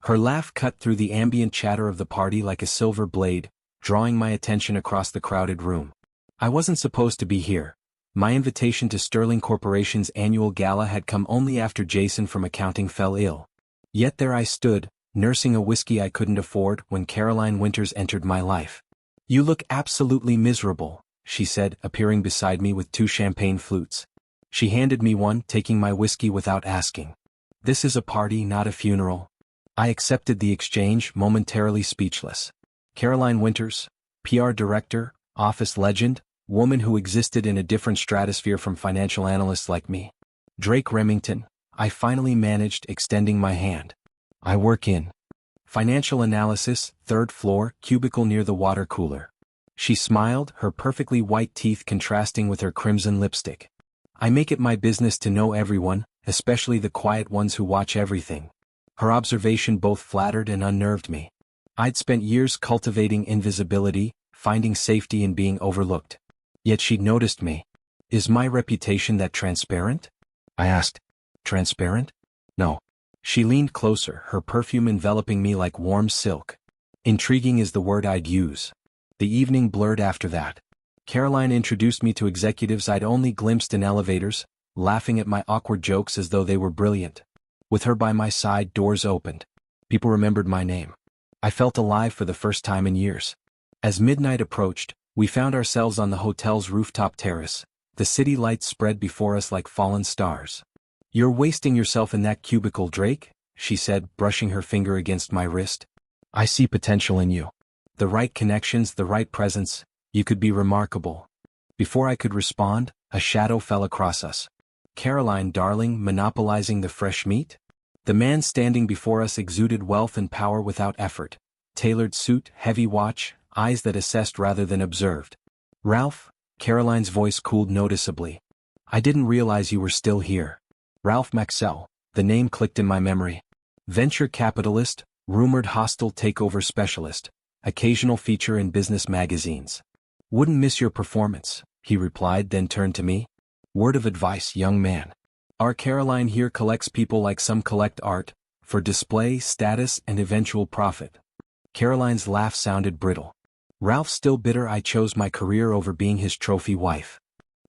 Her laugh cut through the ambient chatter of the party like a silver blade, drawing my attention across the crowded room. I wasn't supposed to be here. My invitation to Sterling Corporation's annual gala had come only after Jason from accounting fell ill. Yet there I stood, nursing a whiskey I couldn't afford when Caroline Winters entered my life. "You look absolutely miserable," she said, appearing beside me with 2 champagne flutes. She handed me one, taking my whiskey without asking. "This is a party, not a funeral." I accepted the exchange, momentarily speechless. Caroline Winters, PR director, office legend, woman who existed in a different stratosphere from financial analysts like me. Drake Remington, I finally managed, extending my hand. "I work in financial analysis, 3rd floor, cubicle near the water cooler." She smiled, her perfectly white teeth contrasting with her crimson lipstick. "I make it my business to know everyone, especially the quiet ones who watch everything." Her observation both flattered and unnerved me. I'd spent years cultivating invisibility, finding safety in being overlooked. Yet she'd noticed me. "Is my reputation that transparent?" I asked. "Transparent? No." She leaned closer, her perfume enveloping me like warm silk. "Intriguing is the word I'd use." The evening blurred after that. Caroline introduced me to executives I'd only glimpsed in elevators, laughing at my awkward jokes as though they were brilliant. With her by my side, doors opened. People remembered my name. I felt alive for the first time in years. As midnight approached, we found ourselves on the hotel's rooftop terrace. The city lights spread before us like fallen stars. "You're wasting yourself in that cubicle, Drake," she said, brushing her finger against my wrist. "I see potential in you. The right connections, the right presence, you could be remarkable." Before I could respond, a shadow fell across us. "Caroline, darling, monopolizing the fresh meat?" The man standing before us exuded wealth and power without effort. Tailored suit, heavy watch, eyes that assessed rather than observed. "Ralph?" Caroline's voice cooled noticeably. "I didn't realize you were still here." Ralph Maxell, the name clicked in my memory. Venture capitalist, rumored hostile takeover specialist, occasional feature in business magazines. "Wouldn't miss your performance," he replied, then turned to me. "Word of advice, young man. Our Caroline here collects people like some collect art, for display, status, and eventual profit." Caroline's laugh sounded brittle. "Ralph's still bitter I chose my career over being his trophy wife."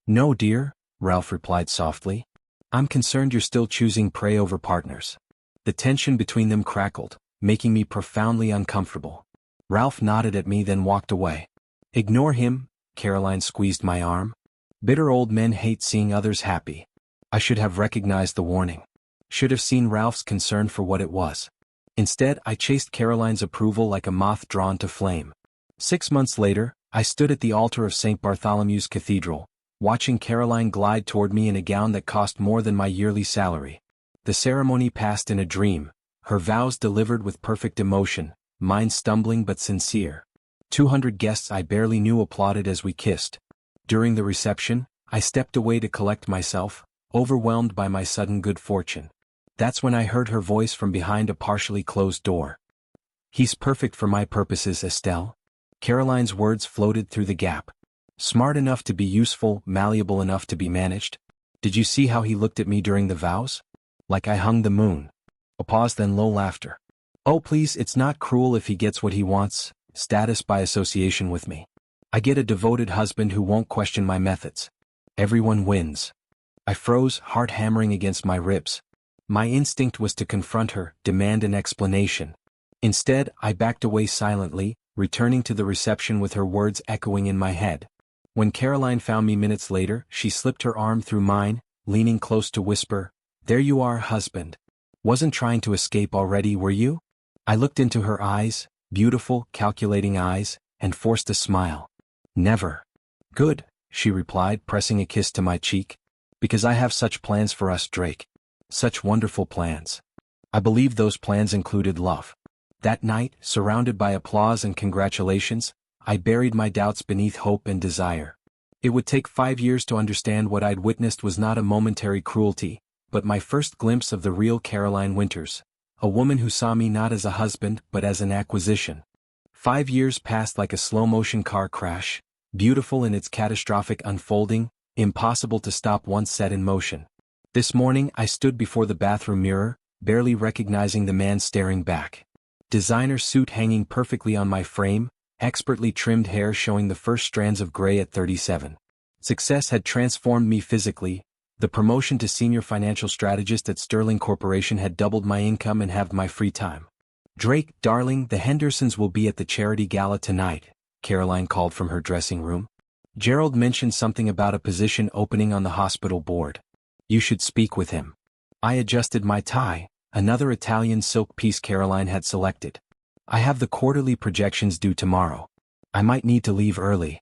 "No, dear," Ralph replied softly. "I'm concerned you're still choosing prey over partners." The tension between them crackled, making me profoundly uncomfortable. Ralph nodded at me, then walked away. "Ignore him," Caroline squeezed my arm. "Bitter old men hate seeing others happy." I should have recognized the warning. Should have seen Ralph's concern for what it was. Instead, I chased Caroline's approval like a moth drawn to flame. 6 months later, I stood at the altar of St. Bartholomew's Cathedral, watching Caroline glide toward me in a gown that cost more than my yearly salary. The ceremony passed in a dream, her vows delivered with perfect emotion, mine stumbling but sincere. 200 guests I barely knew applauded as we kissed. During the reception, I stepped away to collect myself, overwhelmed by my sudden good fortune. That's when I heard her voice from behind a partially closed door. "He's perfect for my purposes, Estelle." Caroline's words floated through the gap. "Smart enough to be useful, malleable enough to be managed. Did you see how he looked at me during the vows? Like I hung the moon." A pause, then low laughter. "Oh please, it's not cruel if he gets what he wants, status by association with me. I get a devoted husband who won't question my methods. Everyone wins." I froze, heart hammering against my ribs. My instinct was to confront her, demand an explanation. Instead, I backed away silently, returning to the reception with her words echoing in my head. When Caroline found me minutes later, she slipped her arm through mine, leaning close to whisper, "There you are, husband. Wasn't trying to escape already, were you?" I looked into her eyes, beautiful, calculating eyes, and forced a smile. "Never." "Good," she replied, pressing a kiss to my cheek. "Because I have such plans for us, Drake. Such wonderful plans." I believe those plans included love. That night, surrounded by applause and congratulations, I buried my doubts beneath hope and desire. It would take 5 years to understand what I'd witnessed was not a momentary cruelty, but my first glimpse of the real Caroline Winters, a woman who saw me not as a husband but as an acquisition. 5 years passed like a slow-motion car crash, beautiful in its catastrophic unfolding, impossible to stop once set in motion. This morning I stood before the bathroom mirror, barely recognizing the man staring back. Designer suit hanging perfectly on my frame, expertly trimmed hair showing the first strands of gray at 37. Success had transformed me physically. The promotion to senior financial strategist at Sterling Corporation had doubled my income and halved my free time. "Drake, darling, the Hendersons will be at the charity gala tonight," Caroline called from her dressing room. "Gerald mentioned something about a position opening on the hospital board. You should speak with him." I adjusted my tie, another Italian silk piece Caroline had selected. "I have the quarterly projections due tomorrow. I might need to leave early."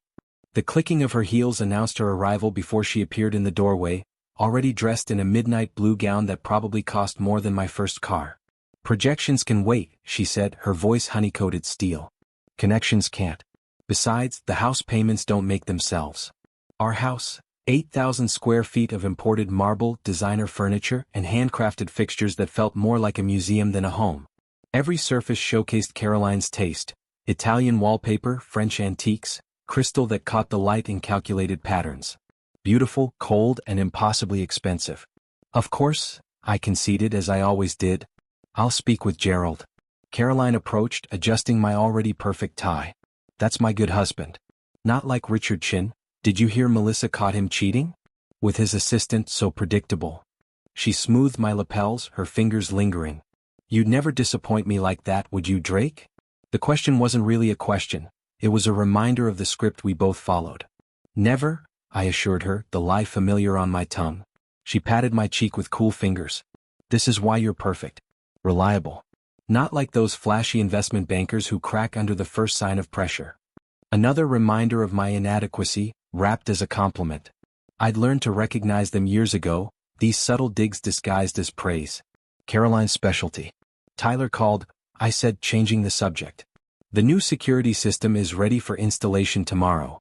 The clicking of her heels announced her arrival before she appeared in the doorway, already dressed in a midnight blue gown that probably cost more than my first car. "Projections can wait," she said, her voice honey-coated steel. "Connections can't. Besides, the house payments don't make themselves. Our house, 8,000 square feet of imported marble, designer furniture, and handcrafted fixtures that felt more like a museum than a home. Every surface showcased Caroline's taste: Italian wallpaper, French antiques, crystal that caught the light in calculated patterns. Beautiful, cold, and impossibly expensive. "Of course," I conceded, as I always did. "I'll speak with Gerald." Caroline approached, adjusting my already perfect tie. "That's my good husband. Not like Richard Chin. Did you hear Melissa caught him cheating? With his assistant, so predictable." She smoothed my lapels, her fingers lingering. "You'd never disappoint me like that, would you, Drake?" The question wasn't really a question. It was a reminder of the script we both followed. "Never," I assured her, the lie familiar on my tongue. She patted my cheek with cool fingers. "This is why you're perfect. Reliable. Not like those flashy investment bankers who crack under the first sign of pressure." Another reminder of my inadequacy, wrapped as a compliment. I'd learned to recognize them years ago, these subtle digs disguised as praise. "Caroline's specialty." "Tyler called," I said, changing the subject. "The new security system is ready for installation tomorrow."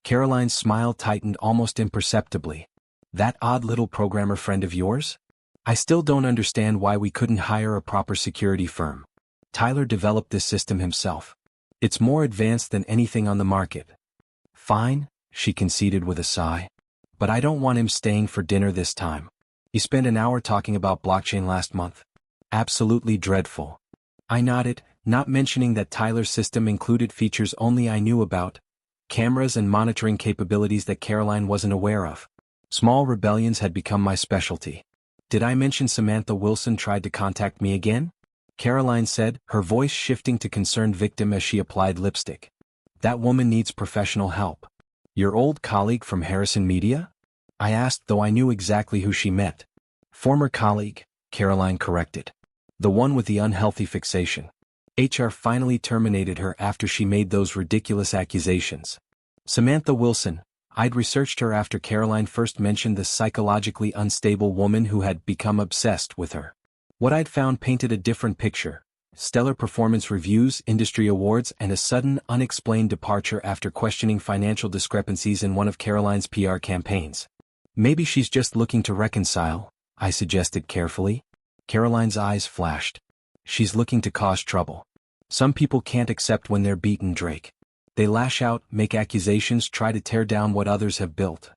Caroline's smile tightened almost imperceptibly. "That odd little programmer friend of yours? I still don't understand why we couldn't hire a proper security firm. Tyler developed this system himself. It's more advanced than anything on the market." "Fine," she conceded with a sigh. "But I don't want him staying for dinner this time. He spent an hour talking about blockchain last month. Absolutely dreadful." I nodded, not mentioning that Tyler's system included features only I knew about, cameras and monitoring capabilities that Caroline wasn't aware of. Small rebellions had become my specialty. "Did I mention Samantha Wilson tried to contact me again?" Caroline said, her voice shifting to concerned victim as she applied lipstick. "That woman needs professional help." "Your old colleague from Harrison Media?" I asked, though I knew exactly who she meant. "Former colleague," Caroline corrected. "The one with the unhealthy fixation. HR finally terminated her after she made those ridiculous accusations." Samantha Wilson. I'd researched her after Caroline first mentioned the psychologically unstable woman who had become obsessed with her. What I'd found painted a different picture: stellar performance reviews, industry awards, and a sudden, unexplained departure after questioning financial discrepancies in one of Caroline's PR campaigns. "Maybe she's just looking to reconcile," I suggested carefully. Caroline's eyes flashed. "She's looking to cause trouble. Some people can't accept when they're beaten, Drake. They lash out, make accusations, try to tear down what others have built."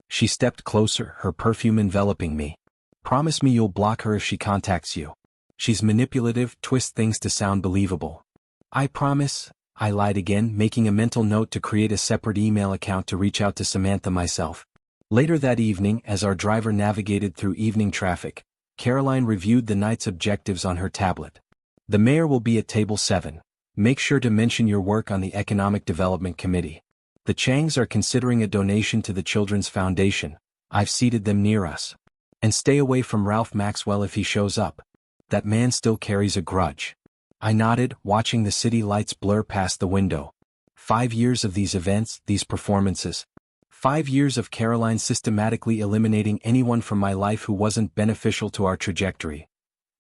She stepped closer, her perfume enveloping me. "Promise me you'll block her if she contacts you. She's manipulative, twists things to sound believable." "I promise," I lied again, making a mental note to create a separate email account to reach out to Samantha myself. Later that evening, as our driver navigated through evening traffic, Caroline reviewed the night's objectives on her tablet. "The mayor will be at table 7. Make sure to mention your work on the Economic Development Committee. The Changs are considering a donation to the Children's Foundation. I've seated them near us. And stay away from Ralph Maxwell if he shows up. That man still carries a grudge." I nodded, watching the city lights blur past the window. 5 years of these events, these performances. 5 years of Caroline systematically eliminating anyone from my life who wasn't beneficial to our trajectory.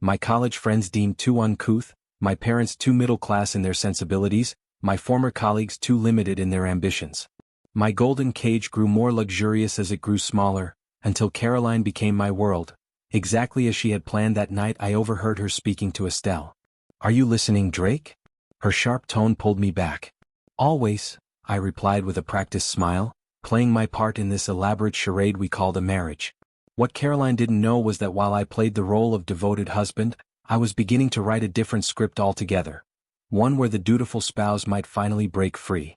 My college friends deemed too uncouth, my parents too middle-class in their sensibilities, my former colleagues too limited in their ambitions. My golden cage grew more luxurious as it grew smaller, until Caroline became my world. Exactly as she had planned that night, I overheard her speaking to Estelle. "Are you listening, Drake?" Her sharp tone pulled me back. "Always," I replied with a practiced smile, playing my part in this elaborate charade we called a marriage. What Caroline didn't know was that while I played the role of devoted husband, I was beginning to write a different script altogether. One where the dutiful spouse might finally break free.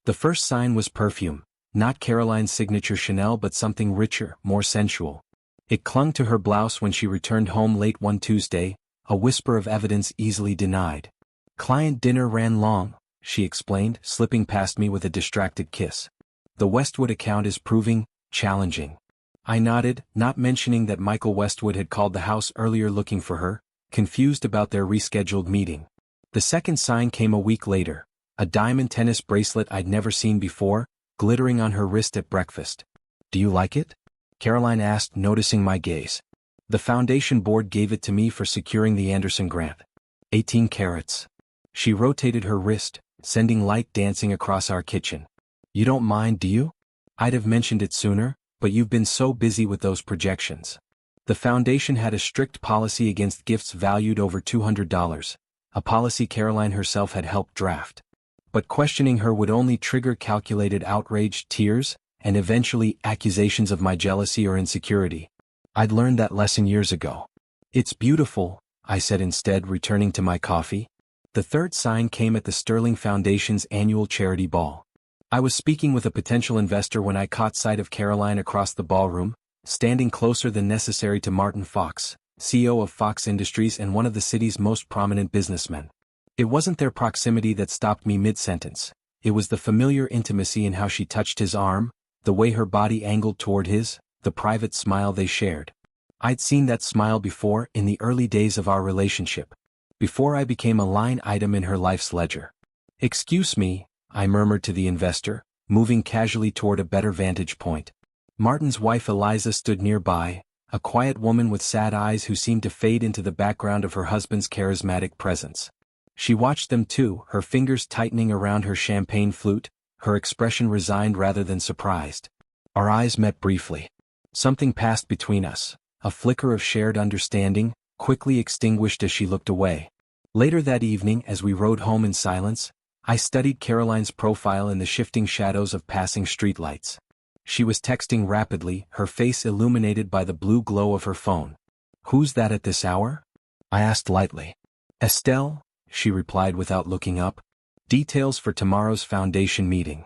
The first sign was perfume, not Caroline's signature Chanel but something richer, more sensual. It clung to her blouse when she returned home late one Tuesday, a whisper of evidence easily denied. "Client dinner ran long," she explained, slipping past me with a distracted kiss. "The Westwood account is proving challenging." I nodded, not mentioning that Michael Westwood had called the house earlier looking for her, confused about their rescheduled meeting. The second sign came a week later, a diamond tennis bracelet I'd never seen before, glittering on her wrist at breakfast. "Do you like it?" Caroline asked, noticing my gaze. "The foundation board gave it to me for securing the Anderson grant. 18 carats. She rotated her wrist, sending light dancing across our kitchen. "You don't mind, do you? I'd have mentioned it sooner, but you've been so busy with those projections." The foundation had a strict policy against gifts valued over $200, a policy Caroline herself had helped draft. But questioning her would only trigger calculated outrage, tears, and eventually accusations of my jealousy or insecurity. I'd learned that lesson years ago. "It's beautiful," I said instead, returning to my coffee. The third sign came at the Sterling Foundation's annual charity ball. I was speaking with a potential investor when I caught sight of Caroline across the ballroom, standing closer than necessary to Martin Fox, CEO of Fox Industries and one of the city's most prominent businessmen. It wasn't their proximity that stopped me mid-sentence. It was the familiar intimacy in how she touched his arm, the way her body angled toward his, the private smile they shared. I'd seen that smile before in the early days of our relationship, before I became a line item in her life's ledger. "Excuse me," I murmured to the investor, moving casually toward a better vantage point. Martin's wife Eliza stood nearby, a quiet woman with sad eyes who seemed to fade into the background of her husband's charismatic presence. She watched them too, her fingers tightening around her champagne flute, her expression resigned rather than surprised. Our eyes met briefly. Something passed between us, a flicker of shared understanding, quickly extinguished as she looked away. Later that evening, as we rode home in silence, I studied Caroline's profile in the shifting shadows of passing streetlights. She was texting rapidly, her face illuminated by the blue glow of her phone. "Who's that at this hour?" I asked lightly. "Estelle," she replied without looking up. "Details for tomorrow's foundation meeting."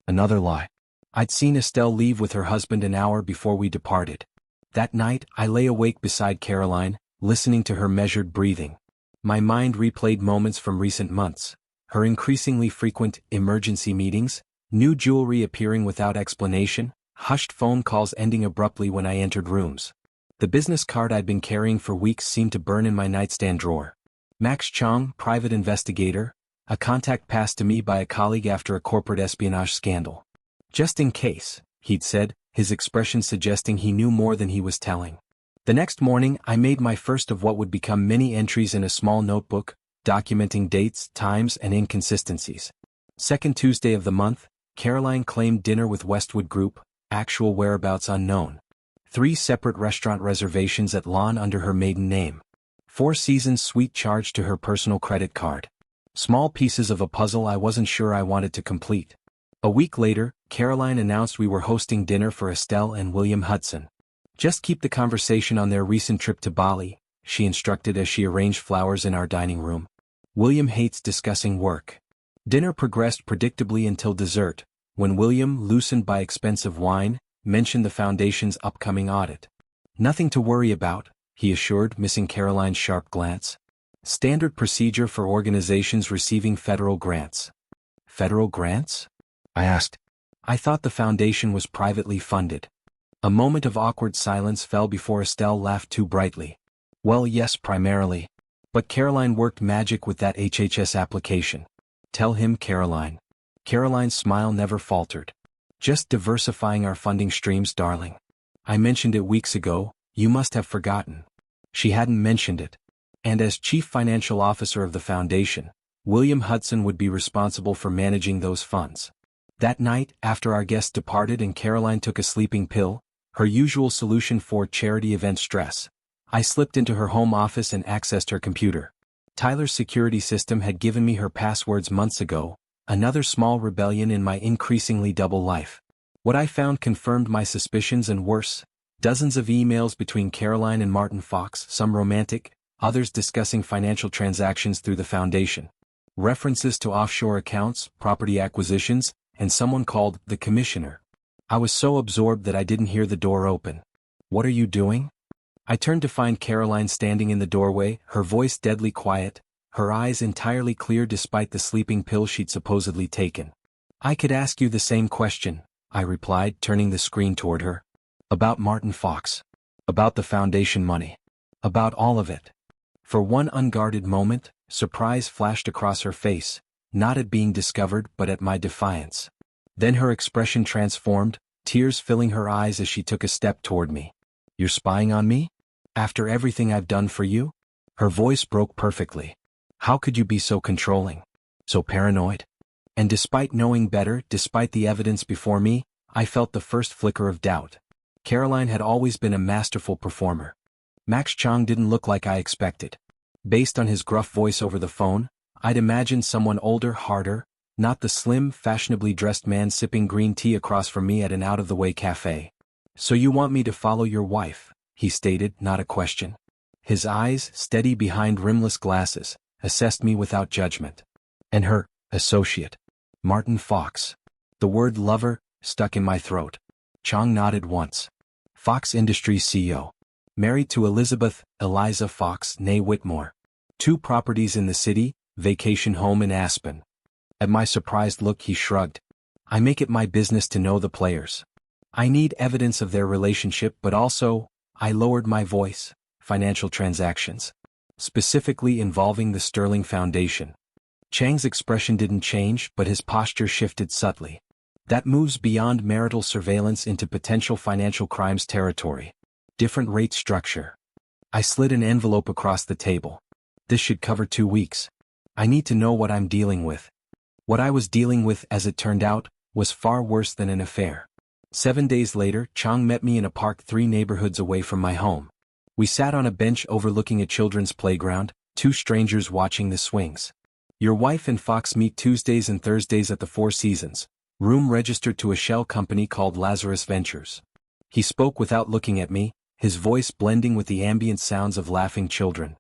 Another lie. I'd seen Estelle leave with her husband an hour before we departed. That night, I lay awake beside Caroline, listening to her measured breathing. My mind replayed moments from recent months, her increasingly frequent emergency meetings, new jewelry appearing without explanation, hushed phone calls ending abruptly when I entered rooms. The business card I'd been carrying for weeks seemed to burn in my nightstand drawer. Max Chong, private investigator, a contact passed to me by a colleague after a corporate espionage scandal. "Just in case," he'd said, his expression suggesting he knew more than he was telling. The next morning, I made my first of what would become many entries in a small notebook, documenting dates, times, and inconsistencies. Second Tuesday of the month, Caroline claimed dinner with Westwood Group, actual whereabouts unknown. 3 separate restaurant reservations at Lawn under her maiden name. 4 Seasons suite charged to her personal credit card. Small pieces of a puzzle I wasn't sure I wanted to complete. A week later, Caroline announced we were hosting dinner for Estelle and William Hudson. "Just keep the conversation on their recent trip to Bali," she instructed as she arranged flowers in our dining room. "William hates discussing work." Dinner progressed predictably until dessert, when William, loosened by expensive wine, mentioned the foundation's upcoming audit. "Nothing to worry about," he assured, missing Caroline's sharp glance. "Standard procedure for organizations receiving federal grants." "Federal grants?" I asked. "I thought the foundation was privately funded." A moment of awkward silence fell before Estelle laughed too brightly. "Well, yes, primarily. But Caroline worked magic with that HHS application. Tell him, Caroline." Caroline's smile never faltered. "Just diversifying our funding streams, darling. I mentioned it weeks ago, you must have forgotten." She hadn't mentioned it. And as chief financial officer of the foundation, William Hudson would be responsible for managing those funds. That night, after our guests departed and Caroline took a sleeping pill, her usual solution for charity event stress, I slipped into her home office and accessed her computer. Tyler's security system had given me her passwords months ago, another small rebellion in my increasingly double life. What I found confirmed my suspicions and worse, Dozens of emails between Caroline and Martin Fox, some romantic, others discussing financial transactions through the foundation. References to offshore accounts, property acquisitions, and someone called the Commissioner. I was so absorbed that I didn't hear the door open. "What are you doing?" I turned to find Caroline standing in the doorway, her voice deadly quiet, her eyes entirely clear despite the sleeping pill she'd supposedly taken. "I could ask you the same question," I replied, turning the screen toward her. "About Martin Fox. About the foundation money. About all of it." For one unguarded moment, surprise flashed across her face, not at being discovered but at my defiance. Then her expression transformed, tears filling her eyes as she took a step toward me. "You're spying on me? After everything I've done for you?" Her voice broke perfectly. "How could you be so controlling? So paranoid?" And despite knowing better, despite the evidence before me, I felt the first flicker of doubt. Caroline had always been a masterful performer. Max Chang didn't look like I expected. Based on his gruff voice over the phone, I'd imagined someone older, harder, not the slim, fashionably dressed man sipping green tea across from me at an out-of-the-way cafe. "So you want me to follow your wife?" he stated, not a question. His eyes, steady behind rimless glasses, assessed me without judgment. "And her associate, Martin Fox." The word lover stuck in my throat. Chang nodded once. "Fox Industries CEO. Married to Elizabeth, Eliza Fox, née Whitmore. 2 properties in the city, vacation home in Aspen." At my surprised look he shrugged. "I make it my business to know the players. I need evidence of their relationship but also," I lowered my voice, "financial transactions. Specifically involving the Sterling Foundation." Chang's expression didn't change but his posture shifted subtly. That moves beyond marital surveillance into potential financial crimes territory. Different rate structure. I slid an envelope across the table. "This should cover 2 weeks. I need to know what I'm dealing with." What I was dealing with, as it turned out, was far worse than an affair. 7 days later, Chang met me in a park 3 neighborhoods away from my home. We sat on a bench overlooking a children's playground, 2 strangers watching the swings. "Your wife and Fox meet Tuesdays and Thursdays at the Four Seasons. Room registered to a shell company called Lazarus Ventures." He spoke without looking at me, his voice blending with the ambient sounds of laughing children.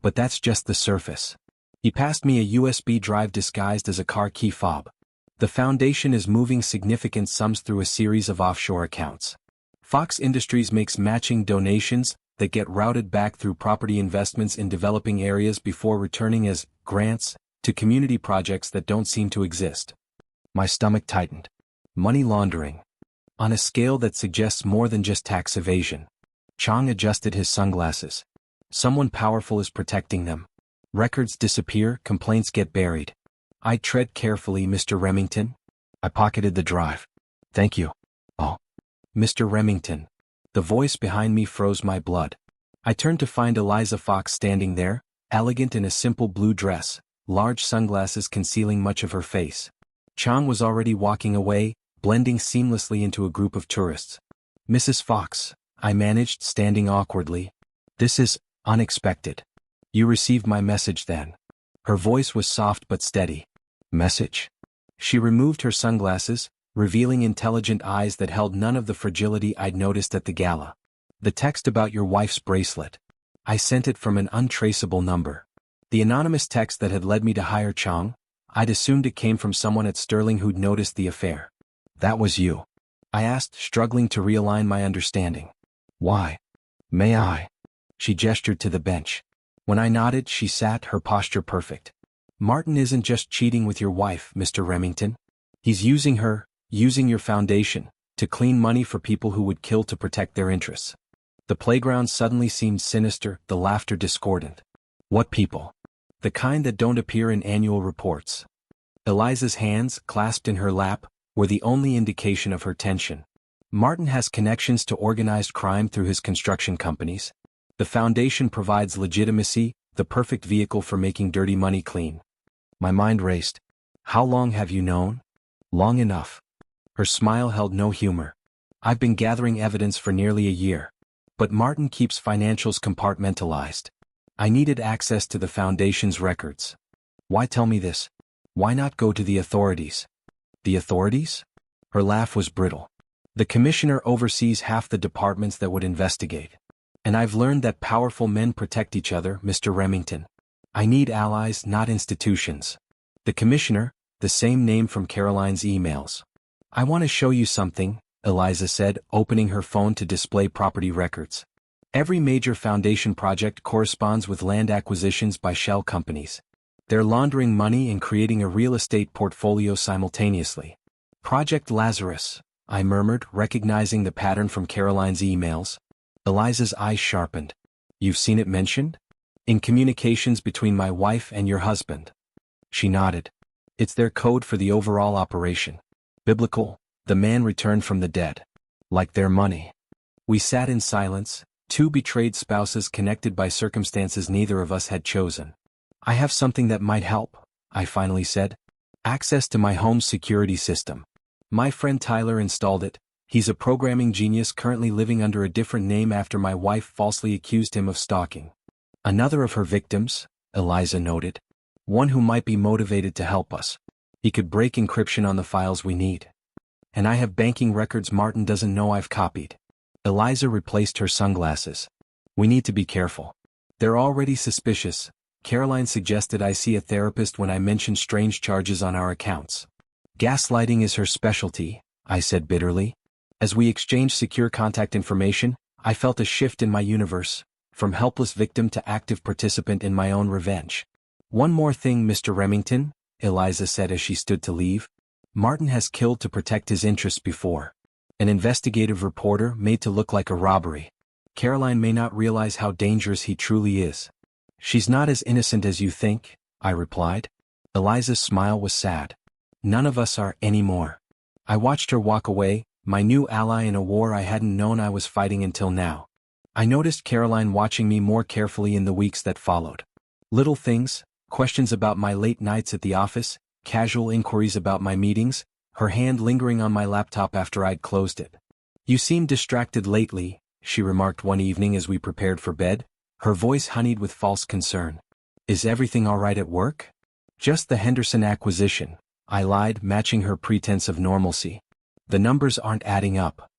"But that's just the surface." He passed me a USB drive disguised as a car key fob. "The foundation is moving significant sums through a series of offshore accounts. Fox Industries makes matching donations that get routed back through property investments in developing areas before returning as grants to community projects that don't seem to exist." My stomach tightened. Money laundering. On a scale that suggests more than just tax evasion. Chang adjusted his sunglasses. "Someone powerful is protecting them. Records disappear, complaints get buried." "I tread carefully, Mr. Remington." I pocketed the drive. "Thank you." "Oh, Mr. Remington." The voice behind me froze my blood. I turned to find Eliza Fox standing there, elegant in a simple blue dress, large sunglasses concealing much of her face. Chang was already walking away, blending seamlessly into a group of tourists. "Mrs. Fox," I managed, standing awkwardly. "This is unexpected. You received my message then." Her voice was soft but steady. "Message?" She removed her sunglasses, revealing intelligent eyes that held none of the fragility I'd noticed at the gala. "The text about your wife's bracelet. I sent it from an untraceable number." The anonymous text that had led me to hire Chang, I'd assumed it came from someone at Sterling who'd noticed the affair. "That was you?" I asked, struggling to realign my understanding. "Why? May I?" She gestured to the bench. When I nodded, she sat, her posture perfect. "Martin isn't just cheating with your wife, Mr. Remington. He's using her, using your foundation, to clean money for people who would kill to protect their interests." The playground suddenly seemed sinister, the laughter discordant. "What people?" "The kind that don't appear in annual reports." Eliza's hands, clasped in her lap, were the only indication of her tension. "Martin has connections to organized crime through his construction companies. The foundation provides legitimacy, the perfect vehicle for making dirty money clean." My mind raced. "How long have you known?" "Long enough." Her smile held no humor. "I've been gathering evidence for nearly a year. But Martin keeps financials compartmentalized. I needed access to the foundation's records." "Why tell me this? Why not go to the authorities?" "The authorities?" Her laugh was brittle. The commissioner oversees half the departments that would investigate. And I've learned that powerful men protect each other, Mr. Remington. I need allies, not institutions. The commissioner, the same name from Caroline's emails. I want to show you something, Eliza said, opening her phone to display property records. Every major foundation project corresponds with land acquisitions by shell companies. They're laundering money and creating a real estate portfolio simultaneously. Project Lazarus, I murmured, recognizing the pattern from Caroline's emails. Eliza's eyes sharpened. You've seen it mentioned? In communications between my wife and your husband. She nodded. It's their code for the overall operation. Biblical, the man returned from the dead. Like their money. We sat in silence, two betrayed spouses connected by circumstances neither of us had chosen. I have something that might help, I finally said. Access to my home's security system. My friend Tyler installed it. He's a programming genius currently living under a different name after my wife falsely accused him of stalking. Another of her victims, Eliza noted. One who might be motivated to help us. He could break encryption on the files we need. And I have banking records Martin doesn't know I've copied. Eliza replaced her sunglasses. We need to be careful. They're already suspicious. Caroline suggested I see a therapist when I mentioned strange charges on our accounts. Gaslighting is her specialty, I said bitterly. As we exchanged secure contact information, I felt a shift in my universe, from helpless victim to active participant in my own revenge. One more thing, Mr. Remington, Eliza said as she stood to leave. Martin has killed to protect his interests before. An investigative reporter made to look like a robbery. Caroline may not realize how dangerous he truly is. She's not as innocent as you think, I replied. Eliza's smile was sad. None of us are anymore. I watched her walk away, my new ally in a war I hadn't known I was fighting until now. I noticed Caroline watching me more carefully in the weeks that followed. Little things, questions about my late nights at the office, casual inquiries about my meetings, her hand lingering on my laptop after I'd closed it. You seem distracted lately, she remarked one evening as we prepared for bed, her voice honeyed with false concern. Is everything all right at work? Just the Henderson acquisition, I lied, matching her pretense of normalcy. The numbers aren't adding up.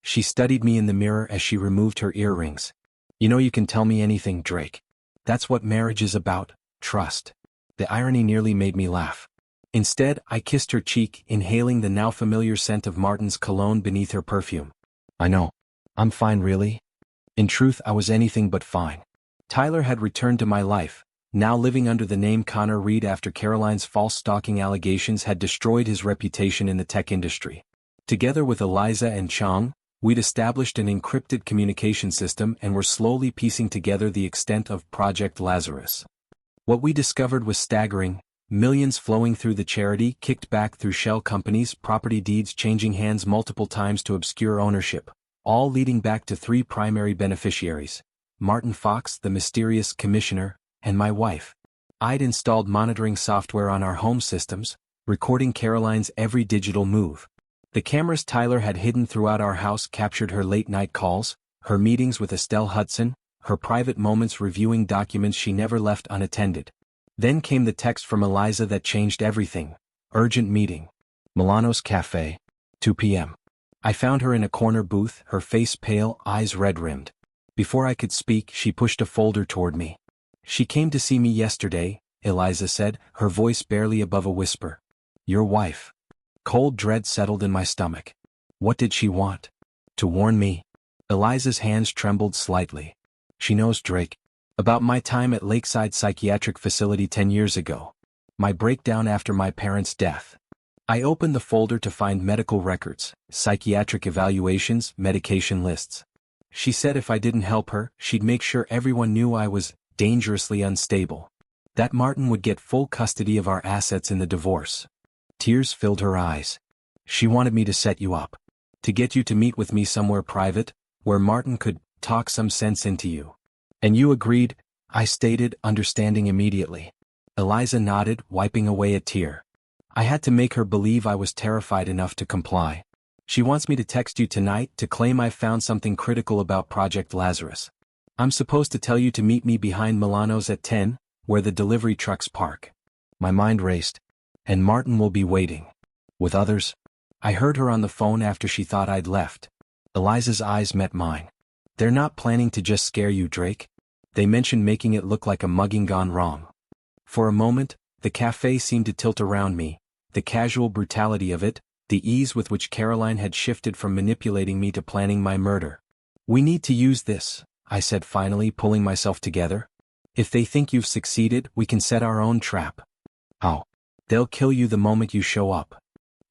She studied me in the mirror as she removed her earrings. You know you can tell me anything, Drake. That's what marriage is about, trust. The irony nearly made me laugh. Instead, I kissed her cheek, inhaling the now familiar scent of Martin's cologne beneath her perfume. I know. I'm fine, really. In truth, I was anything but fine. Tyler had returned to my life, now living under the name Connor Reed after Caroline's false stalking allegations had destroyed his reputation in the tech industry. Together with Eliza and Chong, we'd established an encrypted communication system and were slowly piecing together the extent of Project Lazarus. What we discovered was staggering. Millions flowing through the charity kicked back through shell companies, property deeds changing hands multiple times to obscure ownership, all leading back to three primary beneficiaries: Martin Fox, the mysterious commissioner, and my wife. I'd installed monitoring software on our home systems, recording Caroline's every digital move. The cameras Tyler had hidden throughout our house captured her late-night calls, her meetings with Estelle Hudson, her private moments reviewing documents she never left unattended. Then came the text from Eliza that changed everything. Urgent meeting. Milano's Cafe. 2 p.m. I found her in a corner booth, her face pale, eyes red-rimmed. Before I could speak, she pushed a folder toward me. She came to see me yesterday, Eliza said, her voice barely above a whisper. Your wife. Cold dread settled in my stomach. What did she want? To warn me. Eliza's hands trembled slightly. She knows, Drake. About my time at Lakeside Psychiatric Facility 10 years ago. My breakdown after my parents' death. I opened the folder to find medical records, psychiatric evaluations, medication lists. She said if I didn't help her, she'd make sure everyone knew I was dangerously unstable. That Martin would get full custody of our assets in the divorce. Tears filled her eyes. She wanted me to set you up. To get you to meet with me somewhere private, where Martin could talk some sense into you. And you agreed, I stated, understanding immediately. Eliza nodded, wiping away a tear. I had to make her believe I was terrified enough to comply. She wants me to text you tonight to claim I've found something critical about Project Lazarus. I'm supposed to tell you to meet me behind Milano's at 10, where the delivery trucks park. My mind raced. And Martin will be waiting. With others? I heard her on the phone after she thought I'd left. Eliza's eyes met mine. They're not planning to just scare you, Drake. They mentioned making it look like a mugging gone wrong. For a moment, the cafe seemed to tilt around me, the casual brutality of it, the ease with which Caroline had shifted from manipulating me to planning my murder. We need to use this, I said finally, pulling myself together. If they think you've succeeded, we can set our own trap. How? They'll kill you the moment you show up.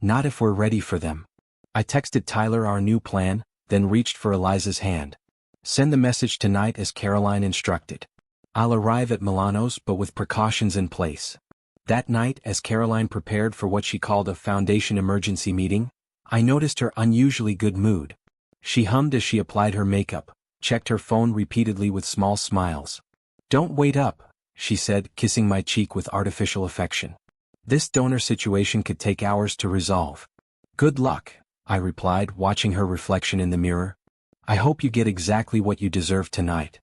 Not if we're ready for them. I texted Tyler our new plan, then reached for Eliza's hand. Send the message tonight as Caroline instructed. I'll arrive at Milano's but with precautions in place. That night, as Caroline prepared for what she called a foundation emergency meeting, I noticed her unusually good mood. She hummed as she applied her makeup, checked her phone repeatedly with small smiles. Don't wait up, she said, kissing my cheek with artificial affection. This donor situation could take hours to resolve. Good luck, I replied, watching her reflection in the mirror. I hope you get exactly what you deserve tonight.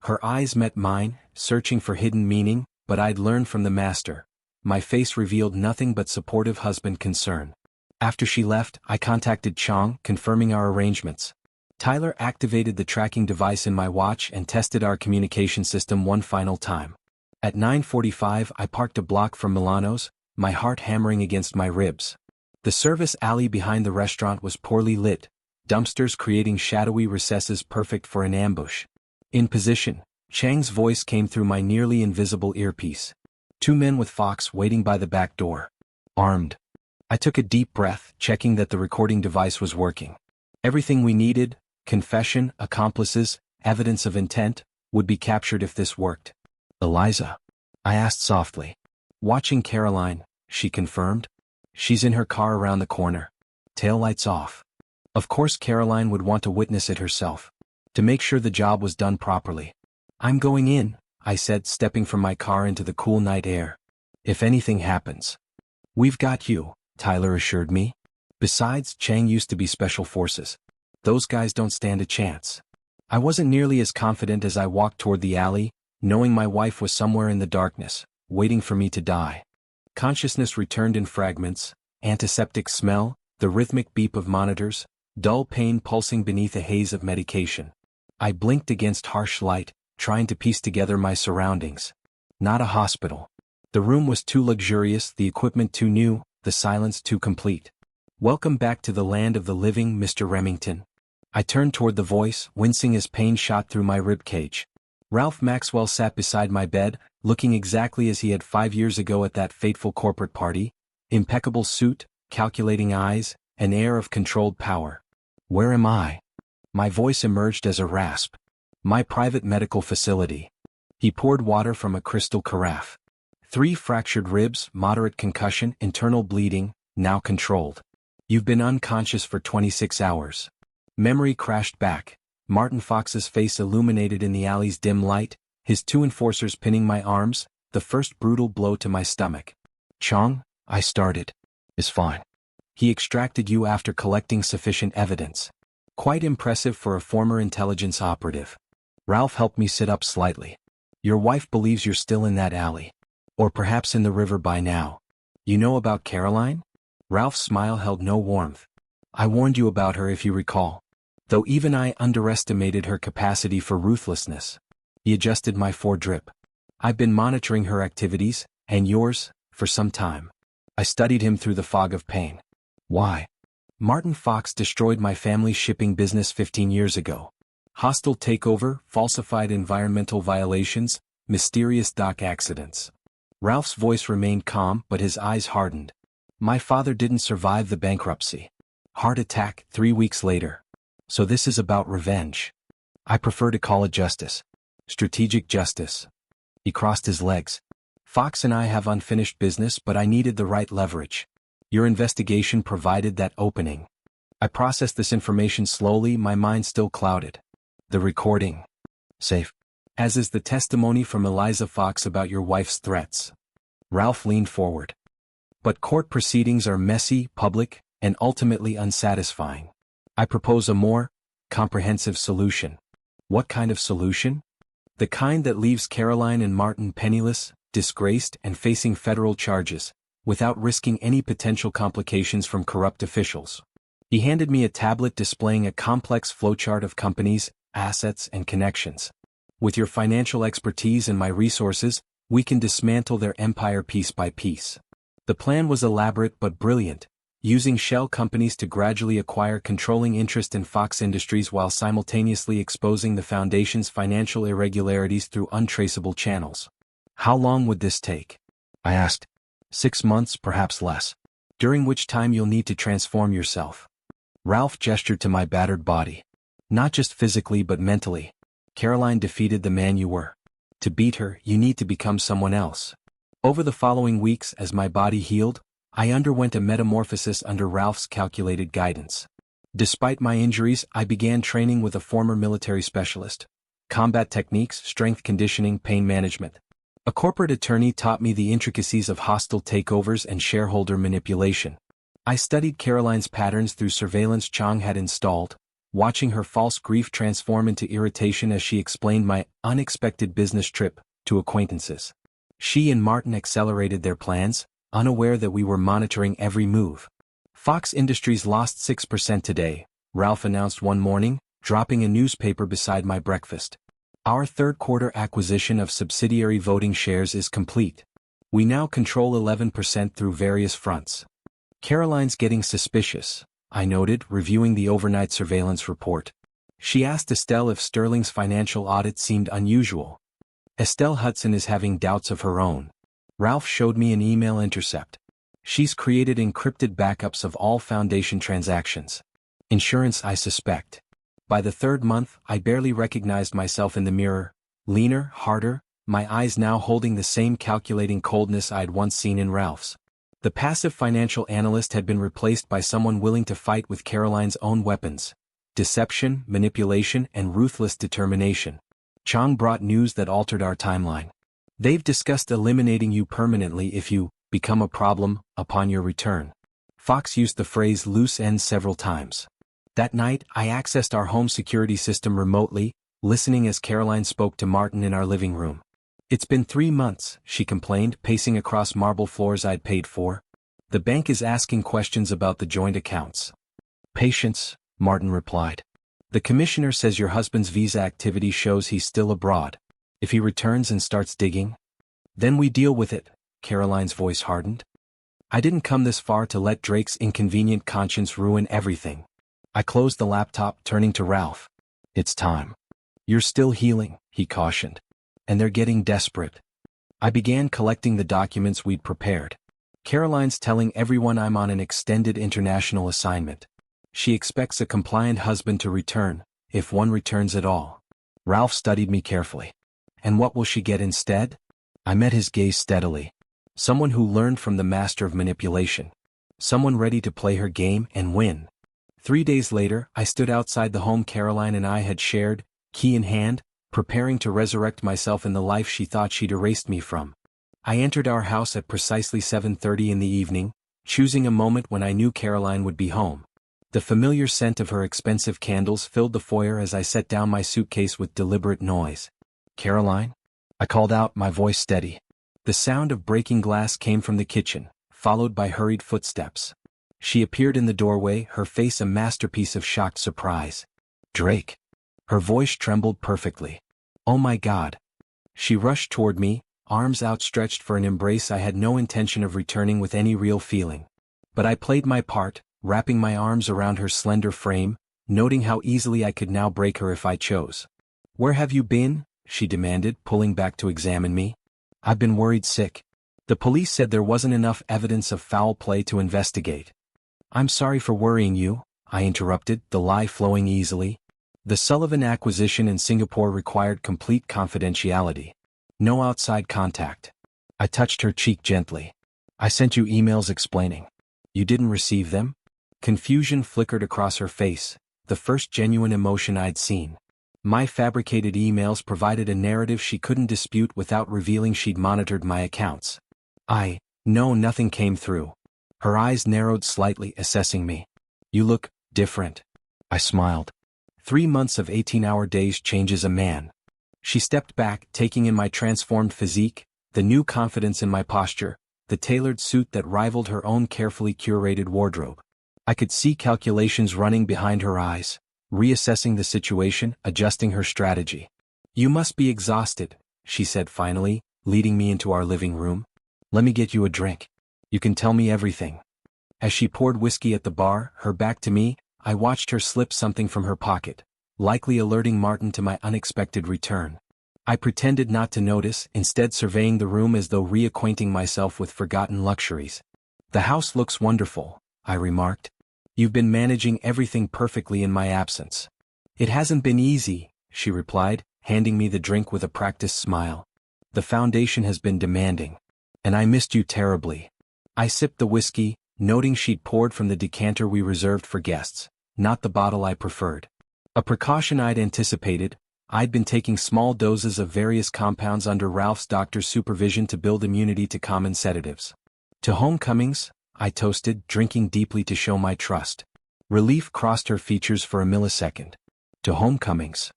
Her eyes met mine, searching for hidden meaning, but I'd learned from the master. My face revealed nothing but supportive husband concern. After she left, I contacted Chong, confirming our arrangements. Tyler activated the tracking device in my watch and tested our communication system one final time. At 9:45, I parked a block from Milano's, my heart hammering against my ribs. The service alley behind the restaurant was poorly lit, dumpsters creating shadowy recesses perfect for an ambush. In position, Chang's voice came through my nearly invisible earpiece. 2 men with Fox waiting by the back door. Armed. I took a deep breath, checking that the recording device was working. Everything we needed, confession, accomplices, evidence of intent, would be captured if this worked. Eliza? I asked softly. Watching Caroline, she confirmed. She's in her car around the corner. Taillights off. Of course Caroline would want to witness it herself. To make sure the job was done properly. I'm going in, I said, stepping from my car into the cool night air. If anything happens. We've got you, Tyler assured me. Besides, Chang used to be special forces. Those guys don't stand a chance. I wasn't nearly as confident as I walked toward the alley, knowing my wife was somewhere in the darkness, waiting for me to die. Consciousness returned in fragments, antiseptic smell, the rhythmic beep of monitors, dull pain pulsing beneath a haze of medication. I blinked against harsh light, trying to piece together my surroundings. Not a hospital. The room was too luxurious, the equipment too new, the silence too complete. Welcome back to the land of the living, Mr. Remington. I turned toward the voice, wincing as pain shot through my ribcage. Ralph Maxwell sat beside my bed, looking exactly as he had 5 years ago at that fateful corporate party. Impeccable suit, calculating eyes, an air of controlled power. Where am I? My voice emerged as a rasp. My private medical facility. He poured water from a crystal carafe. 3 fractured ribs, moderate concussion, internal bleeding, now controlled. You've been unconscious for 26 hours. Memory crashed back. Martin Fox's face illuminated in the alley's dim light, his 2 enforcers pinning my arms, the first brutal blow to my stomach. Chong, I started. Is fine. He extracted you after collecting sufficient evidence. Quite impressive for a former intelligence operative. Ralph helped me sit up slightly. Your wife believes you're still in that alley. Or perhaps in the river by now. You know about Caroline? Ralph's smile held no warmth. I warned you about her if you recall. Though even I underestimated her capacity for ruthlessness. He adjusted my foredrip. I've been monitoring her activities, and yours, for some time. I studied him through the fog of pain. Why? Martin Fox destroyed my family's shipping business 15 years ago. Hostile takeover, falsified environmental violations, mysterious dock accidents. Ralph's voice remained calm, but his eyes hardened. My father didn't survive the bankruptcy. Heart attack 3 weeks later. So this is about revenge. I prefer to call it justice. Strategic justice. He crossed his legs. Fox and I have unfinished business, but I needed the right leverage. Your investigation provided that opening. I processed this information slowly, my mind still clouded. The recording. Safe. As is the testimony from Eliza Fox about your wife's threats. Ralph leaned forward. But court proceedings are messy, public, and ultimately unsatisfying. I propose a more comprehensive solution. What kind of solution? The kind that leaves Caroline and Martin penniless, disgraced, and facing federal charges, without risking any potential complications from corrupt officials. He handed me a tablet displaying a complex flowchart of companies, assets, and connections. With your financial expertise and my resources, we can dismantle their empire piece by piece. The plan was elaborate but brilliant, using shell companies to gradually acquire controlling interest in Fox Industries while simultaneously exposing the Foundation's financial irregularities through untraceable channels. How long would this take? I asked. 6 months, perhaps less. During which time you'll need to transform yourself. Ralph gestured to my battered body. Not just physically but mentally. Caroline defeated the man you were. To beat her, you need to become someone else. Over the following weeks, as my body healed, I underwent a metamorphosis under Ralph's calculated guidance. Despite my injuries, I began training with a former military specialist. Combat techniques, strength conditioning, pain management. A corporate attorney taught me the intricacies of hostile takeovers and shareholder manipulation. I studied Caroline's patterns through surveillance Chang had installed, watching her false grief transform into irritation as she explained my unexpected business trip to acquaintances. She and Martin accelerated their plans, unaware that we were monitoring every move. Fox Industries lost 6% today, Ralph announced one morning, dropping a newspaper beside my breakfast. Our third-quarter acquisition of subsidiary voting shares is complete. We now control 11% through various fronts. Caroline's getting suspicious, I noted, reviewing the overnight surveillance report. She asked Estelle if Sterling's financial audit seemed unusual. Estelle Hudson is having doubts of her own. Ralph showed me an email intercept. She's created encrypted backups of all Foundation transactions. Insurance, I suspect. By the third month, I barely recognized myself in the mirror. Leaner, harder, my eyes now holding the same calculating coldness I'd once seen in Ralph's. The passive financial analyst had been replaced by someone willing to fight with Caroline's own weapons: deception, manipulation, and ruthless determination. Chang brought news that altered our timeline. They've discussed eliminating you permanently if you become a problem upon your return. Fox used the phrase loose ends several times. That night, I accessed our home security system remotely, listening as Caroline spoke to Martin in our living room. It's been 3 months, she complained, pacing across marble floors I'd paid for. The bank is asking questions about the joint accounts. Patience, Martin replied. The commissioner says your husband's visa activity shows he's still abroad. If he returns and starts digging, then we deal with it, Caroline's voice hardened. I didn't come this far to let Drake's inconvenient conscience ruin everything. I closed the laptop, turning to Ralph. It's time. You're still healing, he cautioned. And they're getting desperate. I began collecting the documents we'd prepared. Caroline's telling everyone I'm on an extended international assignment. She expects a compliant husband to return, if one returns at all. Ralph studied me carefully. And what will she get instead? I met his gaze steadily. Someone who learned from the master of manipulation. Someone ready to play her game and win. 3 days later, I stood outside the home Caroline and I had shared, key in hand, preparing to resurrect myself in the life she thought she'd erased me from. I entered our house at precisely 7:30 in the evening, choosing a moment when I knew Caroline would be home. The familiar scent of her expensive candles filled the foyer as I set down my suitcase with deliberate noise. Caroline? I called out, my voice steady. The sound of breaking glass came from the kitchen, followed by hurried footsteps. She appeared in the doorway, her face a masterpiece of shocked surprise. Drake. Her voice trembled perfectly. Oh my God. She rushed toward me, arms outstretched for an embrace I had no intention of returning with any real feeling. But I played my part, wrapping my arms around her slender frame, noting how easily I could now break her if I chose. Where have you been? She demanded, pulling back to examine me. I've been worried sick. The police said there wasn't enough evidence of foul play to investigate. I'm sorry for worrying you, I interrupted, the lie flowing easily. The Sullivan acquisition in Singapore required complete confidentiality. No outside contact. I touched her cheek gently. I sent you emails explaining. You didn't receive them? Confusion flickered across her face, the first genuine emotion I'd seen. My fabricated emails provided a narrative she couldn't dispute without revealing she'd monitored my accounts. No, nothing came through. Her eyes narrowed slightly, assessing me. You look different. I smiled. 3 months of 18-hour days changes a man. She stepped back, taking in my transformed physique, the new confidence in my posture, the tailored suit that rivaled her own carefully curated wardrobe. I could see calculations running behind her eyes, reassessing the situation, adjusting her strategy. "You must be exhausted," she said finally, leading me into our living room. "Let me get you a drink. You can tell me everything." As she poured whiskey at the bar, her back to me, I watched her slip something from her pocket, likely alerting Martin to my unexpected return. I pretended not to notice, instead surveying the room as though reacquainting myself with forgotten luxuries. "The house looks wonderful," I remarked. "You've been managing everything perfectly in my absence." "It hasn't been easy," she replied, handing me the drink with a practiced smile. "The foundation has been demanding. And I missed you terribly." I sipped the whiskey, noting she'd poured from the decanter we reserved for guests, not the bottle I preferred. A precaution I'd anticipated. I'd been taking small doses of various compounds under Ralph's doctor's supervision to build immunity to common sedatives. "To homecomings," I toasted, drinking deeply to show my trust. Relief crossed her features for a millisecond. "To homecomings."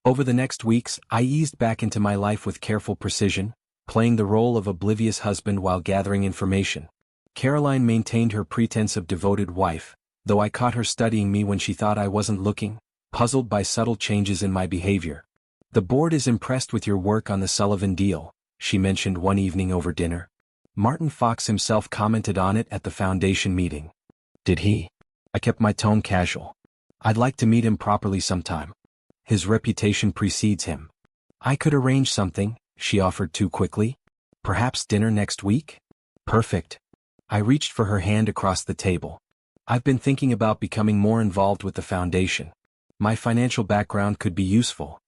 Over the next weeks, I eased back into my life with careful precision, playing the role of oblivious husband while gathering information. Caroline maintained her pretense of devoted wife, though I caught her studying me when she thought I wasn't looking, puzzled by subtle changes in my behavior. "The board is impressed with your work on the Sullivan deal," she mentioned one evening over dinner. "Martin Fox himself commented on it at the foundation meeting." "Did he?" I kept my tone casual. "I'd like to meet him properly sometime. His reputation precedes him." "I could arrange something," she offered too quickly. "Perhaps dinner next week?" "Perfect." I reached for her hand across the table. "I've been thinking about becoming more involved with the foundation. My financial background could be useful."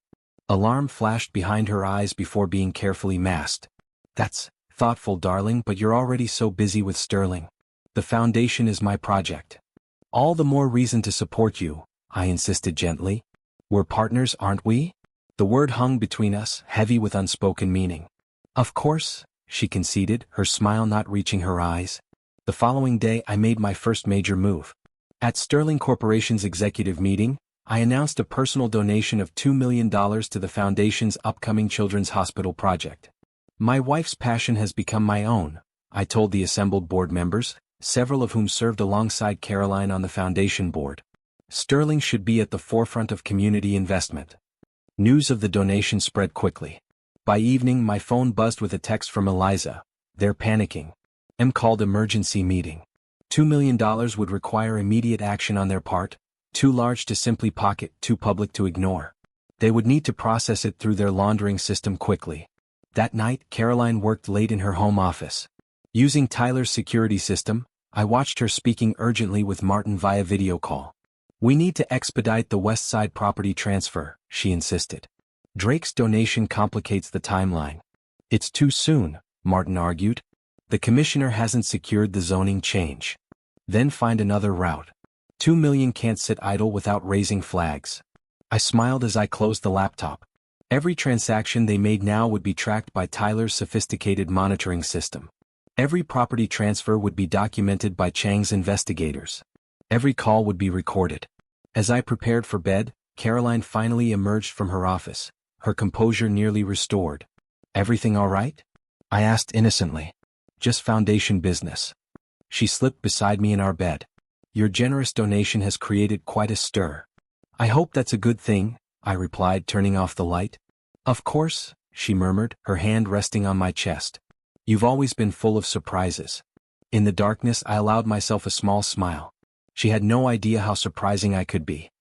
Alarm flashed behind her eyes before being carefully masked. "That's thoughtful, darling, but you're already so busy with Sterling. The foundation is my project." "All the more reason to support you," I insisted gently. "We're partners, aren't we?" The word hung between us, heavy with unspoken meaning. "Of course," she conceded, her smile not reaching her eyes. The following day I made my first major move. At Sterling Corporation's executive meeting, I announced a personal donation of $2 million to the foundation's upcoming children's hospital project. "My wife's passion has become my own," I told the assembled board members, several of whom served alongside Caroline on the foundation board. "Sterling should be at the forefront of community investment." News of the donation spread quickly. By evening my phone buzzed with a text from Eliza. "They're panicking. Called emergency meeting. $2 million would require immediate action on their part, too large to simply pocket, too public to ignore. They would need to process it through their laundering system quickly." That night, Caroline worked late in her home office. Using Tyler's security system, I watched her speaking urgently with Martin via video call. "We need to expedite the West Side property transfer," she insisted. "Drake's donation complicates the timeline." "It's too soon," Martin argued. "The commissioner hasn't secured the zoning change." "Then find another route. $2 million can't sit idle without raising flags." I smiled as I closed the laptop. Every transaction they made now would be tracked by Tyler's sophisticated monitoring system. Every property transfer would be documented by Chang's investigators. Every call would be recorded. As I prepared for bed, Caroline finally emerged from her office, her composure nearly restored. "Everything all right?" I asked innocently. "Just foundation business." She slipped beside me in our bed. "Your generous donation has created quite a stir." "I hope that's a good thing," I replied, turning off the light. "Of course," she murmured, her hand resting on my chest. "You've always been full of surprises." In the darkness I allowed myself a small smile. She had no idea how surprising I could be.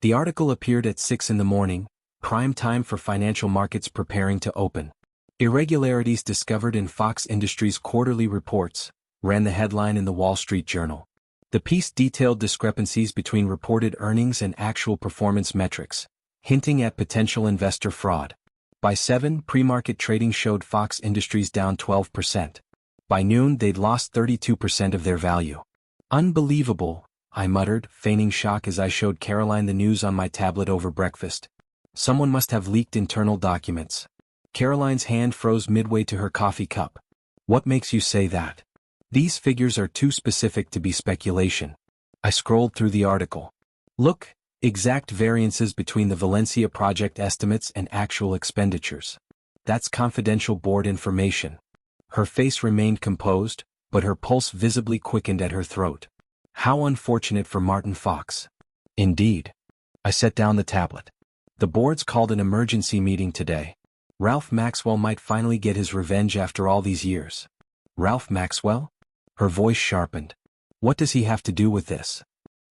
The article appeared at 6 in the morning, prime time for financial markets preparing to open. "Irregularities discovered in Fox Industries' quarterly reports," ran the headline in the Wall Street Journal. The piece detailed discrepancies between reported earnings and actual performance metrics, hinting at potential investor fraud. By 7, pre-market trading showed Fox Industries down 12%. By noon they'd lost 32% of their value. "Unbelievable," I muttered, feigning shock as I showed Caroline the news on my tablet over breakfast. "Someone must have leaked internal documents." Caroline's hand froze midway to her coffee cup. "What makes you say that?" "These figures are too specific to be speculation." I scrolled through the article. "Look, exact variances between the Valencia project estimates and actual expenditures. That's confidential board information." Her face remained composed, but her pulse visibly quickened at her throat. How unfortunate for Martin Fox. Indeed. I set down the tablet. The board's called an emergency meeting today. Ralph Maxwell might finally get his revenge after all these years. Ralph Maxwell? Her voice sharpened. What does he have to do with this?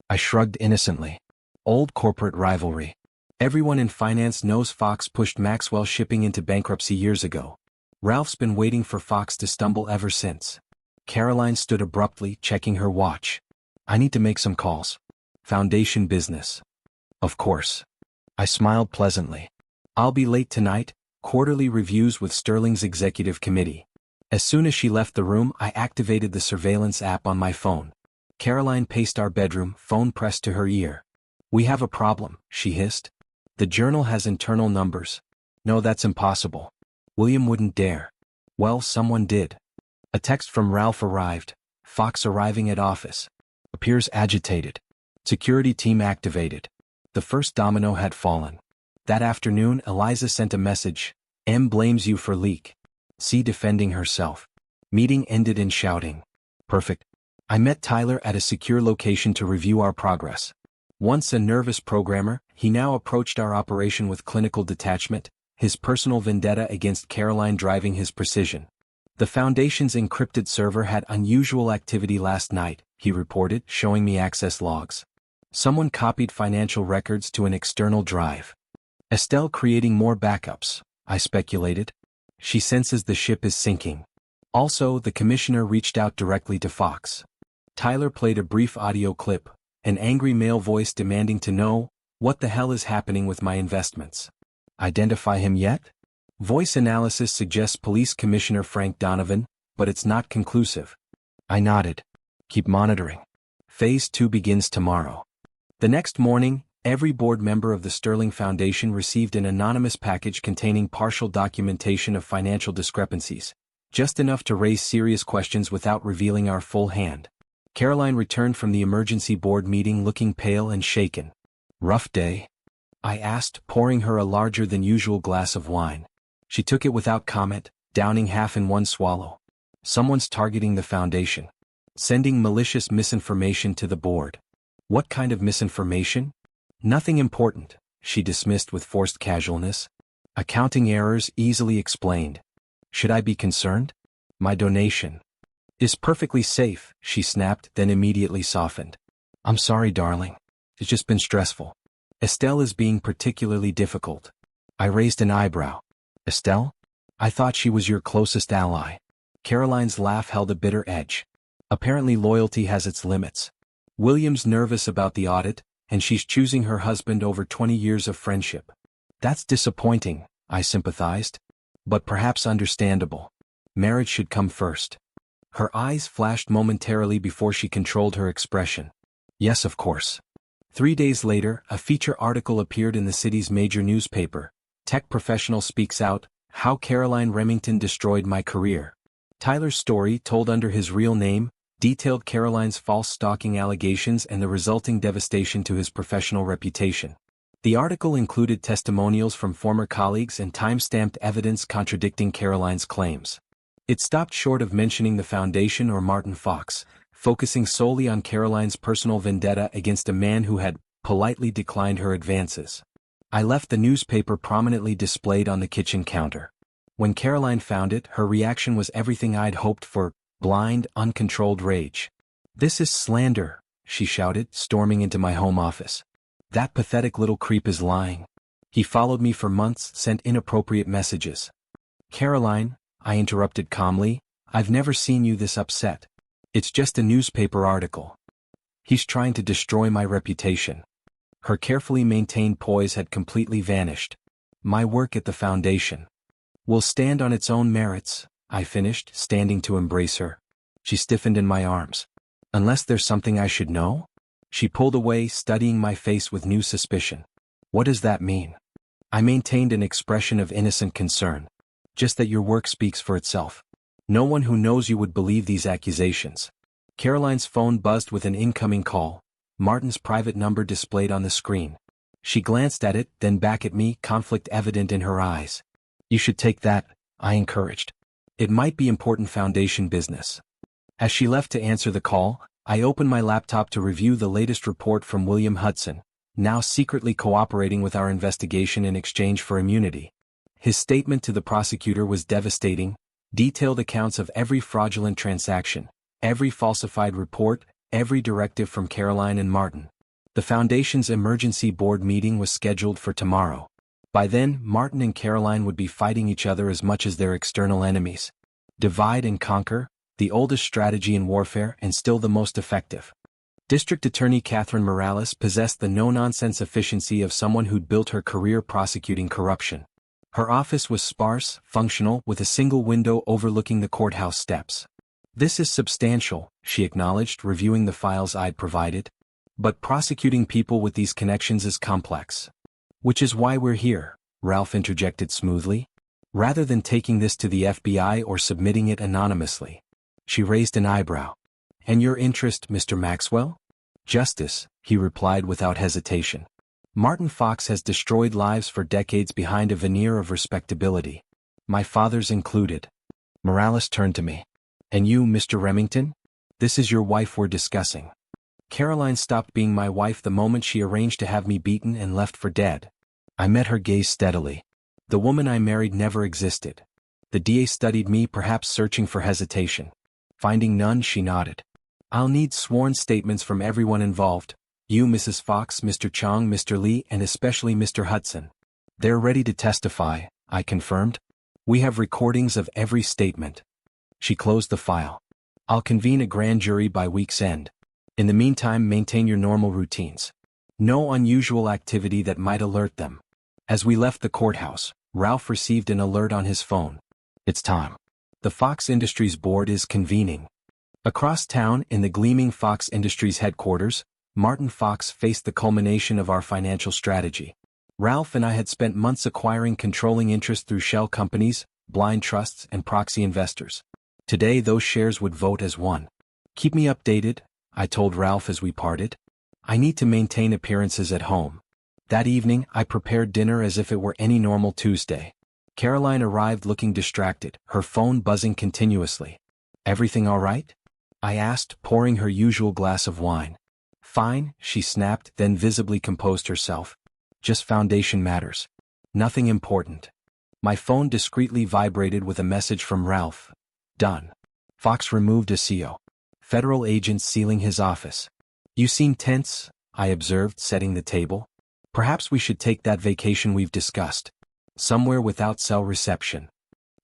I shrugged innocently. Old corporate rivalry. Everyone in finance knows Fox pushed Maxwell Shipping into bankruptcy years ago. Ralph's been waiting for Fox to stumble ever since. Caroline stood abruptly, checking her watch. I need to make some calls. Foundation business. Of course. I smiled pleasantly. I'll be late tonight, quarterly reviews with Sterling's executive committee. As soon as she left the room, I activated the surveillance app on my phone. Caroline paced our bedroom, phone pressed to her ear. We have a problem, she hissed. The journal has internal numbers. No, that's impossible. William wouldn't dare. Well, someone did. A text from Ralph arrived. Fox arriving at office. Appears agitated. Security team activated. The first domino had fallen. That afternoon, Eliza sent a message. M blames you for leak. C defending herself. Meeting ended in shouting. Perfect. I met Tyler at a secure location to review our progress. Once a nervous programmer, he now approached our operation with clinical detachment, his personal vendetta against Caroline driving his precision. The Foundation's encrypted server had unusual activity last night, he reported, showing me access logs. Someone copied financial records to an external drive. Estelle creating more backups, I speculated. She senses the ship is sinking. Also, the commissioner reached out directly to Fox. Tyler played a brief audio clip, an angry male voice demanding to know, what the hell is happening with my investments? Identify him yet? Voice analysis suggests Police Commissioner Frank Donovan, but it's not conclusive. I nodded. Keep monitoring. Phase 2 begins tomorrow. The next morning, every board member of the Sterling Foundation received an anonymous package containing partial documentation of financial discrepancies, just enough to raise serious questions without revealing our full hand. Caroline returned from the emergency board meeting looking pale and shaken. Rough day? I asked, pouring her a larger-than-usual glass of wine. She took it without comment, downing half in one swallow. Someone's targeting the foundation. Sending malicious misinformation to the board. What kind of misinformation? Nothing important, she dismissed with forced casualness. Accounting errors easily explained. Should I be concerned? My donation is perfectly safe, she snapped, then immediately softened. I'm sorry, darling. It's just been stressful. Estelle is being particularly difficult. I raised an eyebrow. Estelle? I thought she was your closest ally. Caroline's laugh held a bitter edge. Apparently loyalty has its limits. William's nervous about the audit, and she's choosing her husband over 20 years of friendship. That's disappointing, I sympathized. But perhaps understandable. Marriage should come first. Her eyes flashed momentarily before she controlled her expression. Yes, of course. 3 days later, a feature article appeared in the city's major newspaper. Tech professional speaks out, how Caroline Remington destroyed my career. Tyler's story, told under his real name, detailed Caroline's false stalking allegations and the resulting devastation to his professional reputation. The article included testimonials from former colleagues and time-stamped evidence contradicting Caroline's claims. It stopped short of mentioning the Foundation or Martin Fox, focusing solely on Caroline's personal vendetta against a man who had politely declined her advances. I left the newspaper prominently displayed on the kitchen counter. When Caroline found it, her reaction was everything I'd hoped for, blind, uncontrolled rage. This is slander, she shouted, storming into my home office. That pathetic little creep is lying. He followed me for months, sent inappropriate messages. Caroline, I interrupted calmly, I've never seen you this upset. It's just a newspaper article. He's trying to destroy my reputation. Her carefully maintained poise had completely vanished. My work at the Foundation will stand on its own merits, I finished, standing to embrace her. She stiffened in my arms. Unless there's something I should know? She pulled away, studying my face with new suspicion. What does that mean? I maintained an expression of innocent concern. Just that your work speaks for itself. No one who knows you would believe these accusations. Caroline's phone buzzed with an incoming call. Martin's private number displayed on the screen. She glanced at it, then back at me, conflict evident in her eyes. You should take that, I encouraged. It might be important foundation business. As she left to answer the call, I opened my laptop to review the latest report from William Hudson, now secretly cooperating with our investigation in exchange for immunity. His statement to the prosecutor was devastating, detailed accounts of every fraudulent transaction, every falsified report, every directive from Caroline and Martin. The Foundation's emergency board meeting was scheduled for tomorrow. By then, Martin and Caroline would be fighting each other as much as their external enemies. Divide and conquer, the oldest strategy in warfare and still the most effective. District Attorney Catherine Morales possessed the no-nonsense efficiency of someone who'd built her career prosecuting corruption. Her office was sparse, functional, with a single window overlooking the courthouse steps. "This is substantial," she acknowledged, reviewing the files I'd provided. "But prosecuting people with these connections is complex. Which is why we're here," Ralph interjected smoothly. "Rather than taking this to the FBI or submitting it anonymously." She raised an eyebrow. "And your interest, Mr. Maxwell?" "Justice," he replied without hesitation. "Martin Fox has destroyed lives for decades behind a veneer of respectability. My father's included." Morales turned to me. "And you, Mr. Remington? This is your wife we're discussing." Caroline stopped being my wife the moment she arranged to have me beaten and left for dead. I met her gaze steadily. The woman I married never existed. The DA studied me, perhaps searching for hesitation. Finding none, she nodded. "I'll need sworn statements from everyone involved. You, Mrs. Fox, Mr. Chong, Mr. Lee, and especially Mr. Hudson." "They're ready to testify," I confirmed. "We have recordings of every statement." She closed the file. "I'll convene a grand jury by week's end. In the meantime, maintain your normal routines. No unusual activity that might alert them." As we left the courthouse, Ralph received an alert on his phone. "It's time. The Fox Industries board is convening." Across town, in the gleaming Fox Industries headquarters, Martin Fox faced the culmination of our financial strategy. Ralph and I had spent months acquiring controlling interest through shell companies, blind trusts, and proxy investors. Today those shares would vote as one. "Keep me updated," I told Ralph as we parted. "I need to maintain appearances at home." That evening, I prepared dinner as if it were any normal Tuesday. Caroline arrived looking distracted, her phone buzzing continuously. "Everything all right?" I asked, pouring her usual glass of wine. "Fine," she snapped, then visibly composed herself. "Just foundation matters. Nothing important." My phone discreetly vibrated with a message from Ralph. "Done. Fox removed a CO. Federal agents sealing his office." "You seem tense," I observed, setting the table. "Perhaps we should take that vacation we've discussed. Somewhere without cell reception."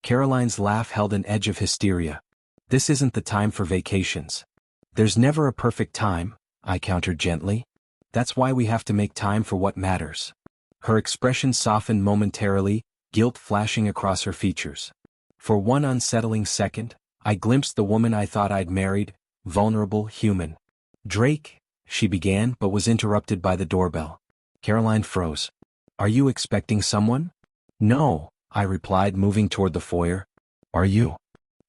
Caroline's laugh held an edge of hysteria. "This isn't the time for vacations." "There's never a perfect time," I countered gently. "That's why we have to make time for what matters." Her expression softened momentarily, guilt flashing across her features. For one unsettling second, I glimpsed the woman I thought I'd married, vulnerable, human. "Drake," she began, but was interrupted by the doorbell. Caroline froze. "Are you expecting someone?" "No," I replied, moving toward the foyer. "Are you?"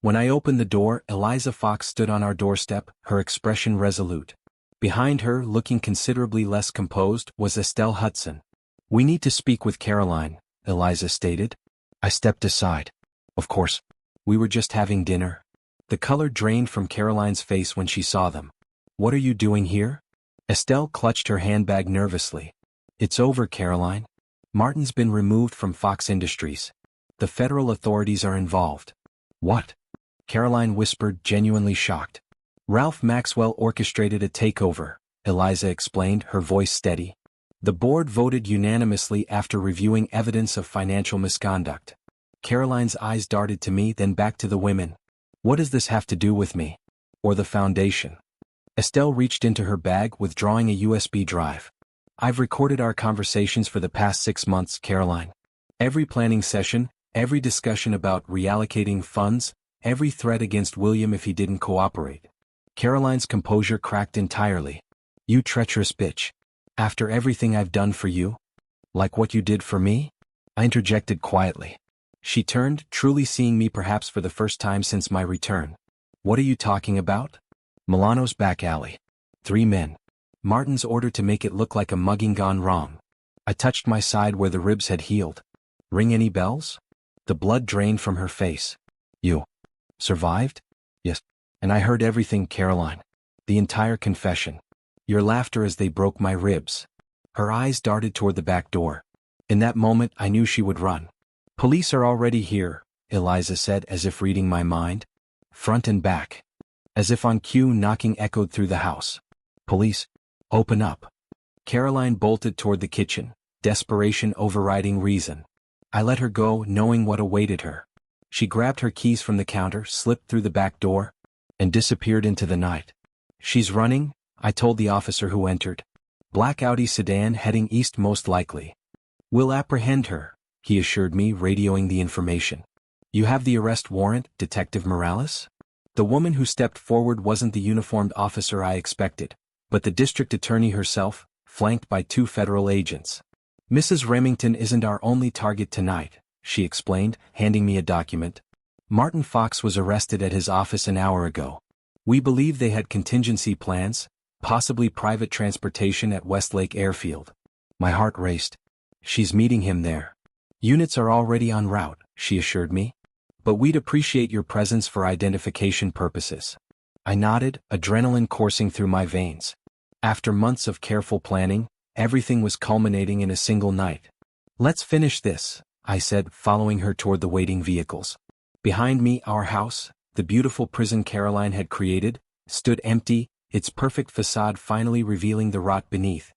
When I opened the door, Eliza Fox stood on our doorstep, her expression resolute. Behind her, looking considerably less composed, was Estelle Hudson. "We need to speak with Caroline," Eliza stated. I stepped aside. "Of course. We were just having dinner." The color drained from Caroline's face when she saw them. "What are you doing here?" Estelle clutched her handbag nervously. "It's over, Caroline. Martin's been removed from Fox Industries. The federal authorities are involved." "What?" Caroline whispered, genuinely shocked. "Ralph Maxwell orchestrated a takeover," Eliza explained, her voice steady. "The board voted unanimously after reviewing evidence of financial misconduct." Caroline's eyes darted to me, then back to the women. "What does this have to do with me? Or the foundation?" Estelle reached into her bag, withdrawing a USB drive. "I've recorded our conversations for the past 6 months, Caroline. Every planning session, every discussion about reallocating funds, every threat against William if he didn't cooperate." Caroline's composure cracked entirely. "You treacherous bitch. After everything I've done for you? Like what you did for me?" I interjected quietly. She turned, truly seeing me perhaps for the first time since my return. "What are you talking about?" "Milano's back alley. 3 men. Martin's order to make it look like a mugging gone wrong." I touched my side where the ribs had healed. "Ring any bells?" The blood drained from her face. "You Survived? Yes. And I heard everything, Caroline. The entire confession. Your laughter as they broke my ribs. Her eyes darted toward the back door. In that moment I knew she would run. Police are already here, Eliza said as if reading my mind. Front and back. As if on cue, knocking echoed through the house. Police? Open up. Caroline bolted toward the kitchen, desperation overriding reason. I let her go, knowing what awaited her. She grabbed her keys from the counter, slipped through the back door, and disappeared into the night. She's running, I told the officer who entered. Black Audi sedan heading east most likely. We'll apprehend her, he assured me, radioing the information. You have the arrest warrant, Detective Morales? The woman who stepped forward wasn't the uniformed officer I expected, but the district attorney herself, flanked by 2 federal agents. Mrs. Remington isn't our only target tonight, she explained, handing me a document. Martin Fox was arrested at his office an hour ago. We believe they had contingency plans, possibly private transportation at Westlake Airfield. My heart raced. She's meeting him there. Units are already en route, she assured me. But we'd appreciate your presence for identification purposes. I nodded, adrenaline coursing through my veins. After months of careful planning, everything was culminating in a single night. Let's finish this, I said, following her toward the waiting vehicles. Behind me, our house, the beautiful prison Caroline had created, stood empty, its perfect facade finally revealing the rot beneath.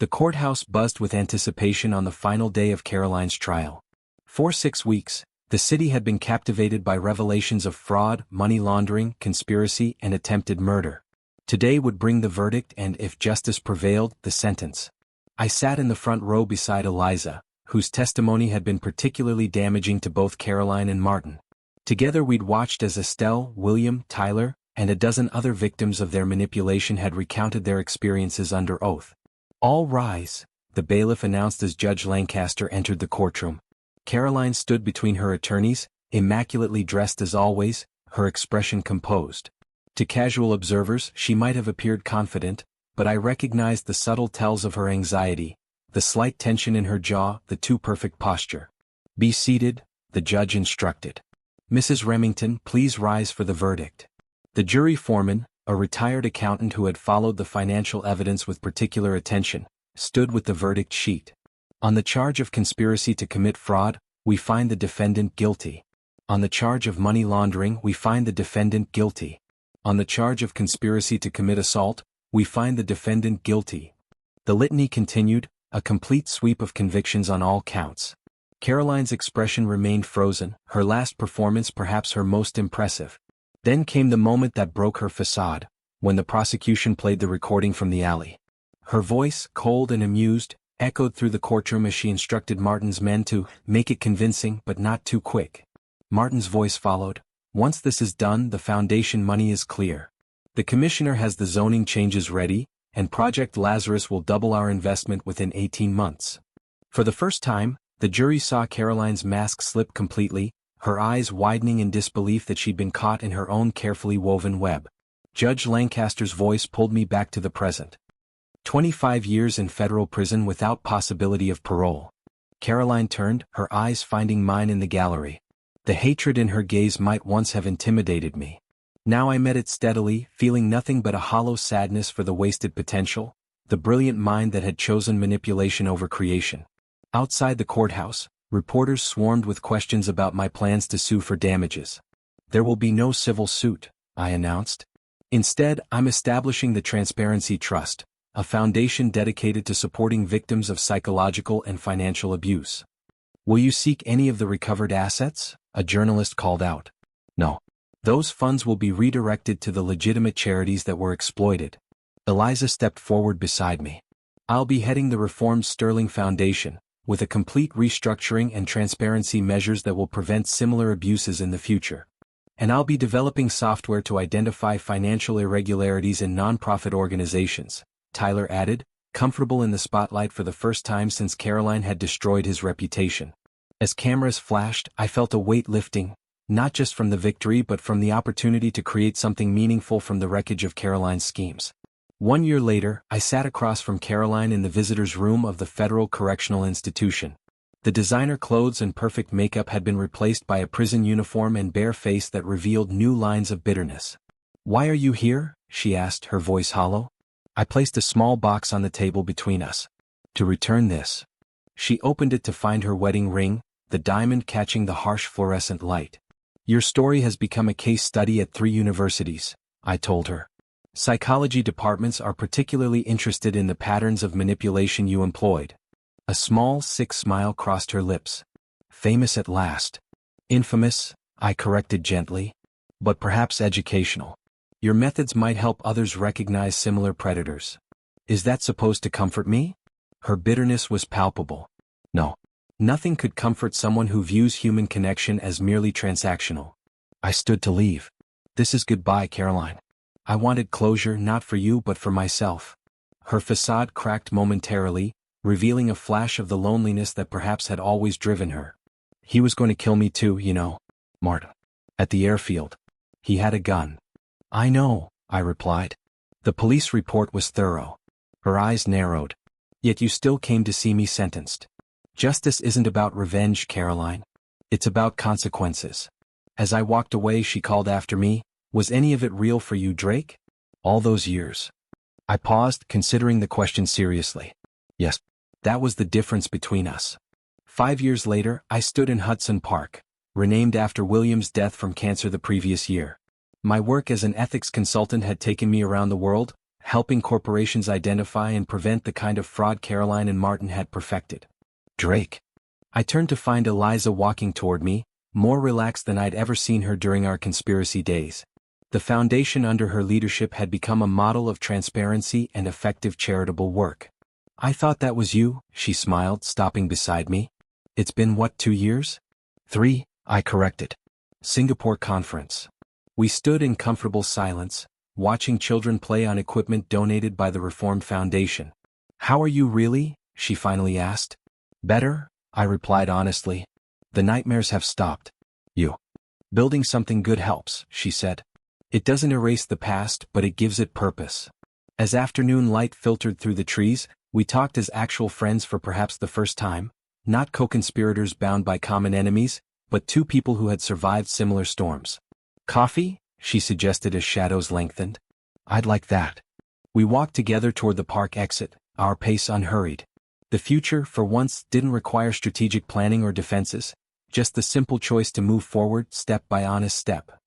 The courthouse buzzed with anticipation on the final day of Caroline's trial. For 6 weeks, the city had been captivated by revelations of fraud, money laundering, conspiracy, and attempted murder. Today would bring the verdict and, if justice prevailed, the sentence. I sat in the front row beside Eliza, whose testimony had been particularly damaging to both Caroline and Martin. Together we'd watched as Estelle, William, Tyler, and a dozen other victims of their manipulation had recounted their experiences under oath. All rise, the bailiff announced as Judge Lancaster entered the courtroom. Caroline stood between her attorneys, immaculately dressed as always, her expression composed. To casual observers, she might have appeared confident, but I recognized the subtle tells of her anxiety, the slight tension in her jaw, the too perfect posture. Be seated, the judge instructed. Mrs. Remington, please rise for the verdict. The jury foreman, a retired accountant who had followed the financial evidence with particular attention, stood with the verdict sheet. On the charge of conspiracy to commit fraud, we find the defendant guilty. On the charge of money laundering, we find the defendant guilty. On the charge of conspiracy to commit assault, we find the defendant guilty. The litany continued, a complete sweep of convictions on all counts. Caroline's expression remained frozen, her last performance perhaps her most impressive. Then came the moment that broke her facade, when the prosecution played the recording from the alley. Her voice, cold and amused, echoed through the courtroom as she instructed Martin's men to make it convincing but not too quick. Martin's voice followed. Once this is done, the foundation money is clear. The commissioner has the zoning changes ready, and Project Lazarus will double our investment within 18 months. For the first time, the jury saw Caroline's mask slip completely, her eyes widening in disbelief that she'd been caught in her own carefully woven web. Judge Lancaster's voice pulled me back to the present. 25 years in federal prison without possibility of parole. Caroline turned, her eyes finding mine in the gallery. The hatred in her gaze might once have intimidated me. Now I met it steadily, feeling nothing but a hollow sadness for the wasted potential, the brilliant mind that had chosen manipulation over creation. Outside the courthouse, reporters swarmed with questions about my plans to sue for damages. There will be no civil suit, I announced. Instead, I'm establishing the Transparency Trust, a foundation dedicated to supporting victims of psychological and financial abuse. Will you seek any of the recovered assets? A journalist called out. No. Those funds will be redirected to the legitimate charities that were exploited. Eliza stepped forward beside me. I'll be heading the reformed Sterling Foundation, with a complete restructuring and transparency measures that will prevent similar abuses in the future. And I'll be developing software to identify financial irregularities in nonprofit organizations, Tyler added, comfortable in the spotlight for the first time since Caroline had destroyed his reputation. As cameras flashed, I felt a weight lifting, not just from the victory but from the opportunity to create something meaningful from the wreckage of Caroline's schemes. 1 year later, I sat across from Caroline in the visitor's room of the Federal Correctional Institution. The designer clothes and perfect makeup had been replaced by a prison uniform and bare face that revealed new lines of bitterness. "Why are you here?" she asked, her voice hollow. I placed a small box on the table between us. "To return this." She opened it to find her wedding ring, the diamond catching the harsh fluorescent light. "Your story has become a case study at 3 universities," I told her. "Psychology departments are particularly interested in the patterns of manipulation you employed." A small, sick smile crossed her lips. "Famous at last." "Infamous," I corrected gently. "But perhaps educational. Your methods might help others recognize similar predators." "Is that supposed to comfort me?" Her bitterness was palpable. "No. Nothing could comfort someone who views human connection as merely transactional." I stood to leave. "This is goodbye, Caroline. I wanted closure not for you but for myself." Her facade cracked momentarily, revealing a flash of the loneliness that perhaps had always driven her. "He was going to kill me too, you know, Martin. At the airfield. He had a gun." "I know," I replied. "The police report was thorough." Her eyes narrowed. "Yet you still came to see me sentenced." "Justice isn't about revenge, Caroline. It's about consequences." As I walked away, she called after me, "Was any of it real for you, Drake? All those years?" I paused, considering the question seriously. "Yes. That was the difference between us." 5 years later, I stood in Hudson Park, renamed after William's death from cancer the previous year. My work as an ethics consultant had taken me around the world, helping corporations identify and prevent the kind of fraud Caroline and Martin had perfected. "Drake." I turned to find Eliza walking toward me, more relaxed than I'd ever seen her during our conspiracy days. The foundation under her leadership had become a model of transparency and effective charitable work. "I thought that was you," she smiled, stopping beside me. "It's been what, 2 years?" 3, I corrected. Singapore conference. We stood in comfortable silence, watching children play on equipment donated by the Reformed Foundation. "How are you really?" she finally asked. "Better," I replied honestly. "The nightmares have stopped." "You. Building something good helps," she said. "It doesn't erase the past, but it gives it purpose." As afternoon light filtered through the trees, we talked as actual friends for perhaps the first time, not co-conspirators bound by common enemies, but 2 people who had survived similar storms. "Coffee?" she suggested as shadows lengthened. "I'd like that." We walked together toward the park exit, our pace unhurried. The future, for once, didn't require strategic planning or defenses, just the simple choice to move forward step by honest step.